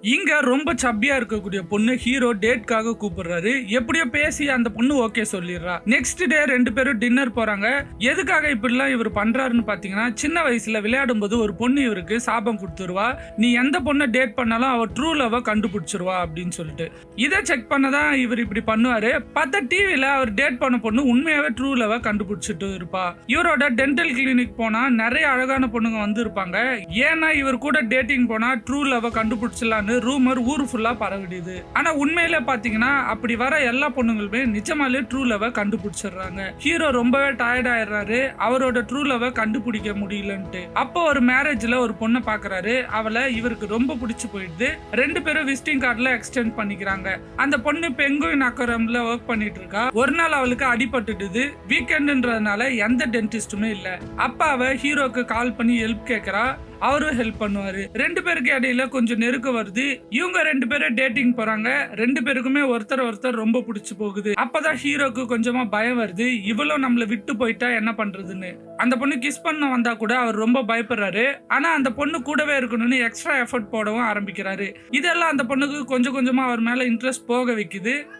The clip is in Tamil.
இங்க ரொம்ப சப்பியா இருக்கக்கூடிய பொண்ணு ஹீரோ டேட்காக கூப்பிடுறாரு. எப்படியோ பேசி அந்த பொண்ணு ஓகே சொல்லிடுறா. நெக்ஸ்ட் டே ரெண்டு பேரும் டின்னர் போறாங்க. எதுக்காக இப்படிலாம் இவர் பண்றாருன்னு பாத்தீங்கன்னா, சின்ன வயசுல விளையாடும் போது ஒரு பொண்ணு இவருக்கு சாபம் கொடுத்துருவா. நீ எந்த பொண்ணை டேட் பண்ணாலும் அவ ட்ரூ லவ் கண்டுபிடிச்சிருவா அப்படின்னு சொல்லிட்டு. இதை செக் பண்ணதான் இவர் இப்படி பண்ணுவாரு. பார்த்தா டிவில அவர் டேட் பண்ண பொண்ணு உண்மையாவே ட்ரூ லவ் கண்டுபிடிச்சிட்டு இருப்பா. இவரோட டென்டல் கிளினிக் போனா நிறைய அழகான பொண்ணுங்க வந்து இருப்பாங்க. ஏன்னா இவர் கூட டேட்டிங் போனா ட்ரூ லவ் கண்டுபிடிச்சலான்னு ரூமர் ஊரு ஃபுல்லா பரவிடுது. ஆனா உண்மையில பாத்தீங்கன்னா அப்படி வர எல்லா பொண்ணுங்களுமே நிஜமாலே ட்ரூ லவ் கண்டுபிடிச்சிடுறாங்க. ஹீரோ ரொம்பவே டயர்ட் ஆயிடுறாரு. அவரோட ட்ரூ லவ் கண்டுபிடிக்க முடியலன்ட்டு. அப்போ ஒரு மேரேஜ்ல ஒரு பொண்ணை பாக்குறாரு. அவளை இவருக்கு ரொம்ப பிடிச்சு போயிடுது. ரெண்டு பேரும் விசிட்டிங் கார்டுல எக்ஸ்டெண்ட் பண்ணிக்கிறாங்க. அந்த பொண்ணு பெங்குயின் அக்வேரியம்ல ஒர்க் பண்ணிட்டு இருக்கா. ஒரு நாள் அவளுக்கு அடிபட்டுடுது. வீக்கெண்ட்ன்றதுனால எந்த டென்டிஸ்டுமே இல்ல. அப்ப அவ ஹீரோக்கு கால் பண்ணி ஹெல்ப் கேக்குறா. அவரும் ஹெல்ப் பண்ணுவாரு. ரெண்டு பேருக்கு இடையில கொஞ்சம் நெருக்கம் வருது. இவங்க ரெண்டு பேரும் டேட்டிங் போறாங்க. ரெண்டு பேருக்குமே ஒருத்தர் ரொம்ப பிடிச்சு போகுது. அப்பதான் ஹீரோக்கு கொஞ்சமா பயம் வருது. இவளும் நம்மள விட்டு போயிட்டா என்ன பண்றதுன்னு. அந்த பொண்ணு கிஸ் பண்ண வந்தா கூட அவர் ரொம்ப பயப்படுறாரு. ஆனா அந்த பொண்ணு கூடவே இருக்கணும்னு எக்ஸ்ட்ரா எஃபர்ட் போடவும் ஆரம்பிக்கிறாரு. இதெல்லாம் அந்த பொண்ணுக்கு கொஞ்சம் கொஞ்சமா அவர் மேல இன்ட்ரெஸ்ட் போக வைக்குது.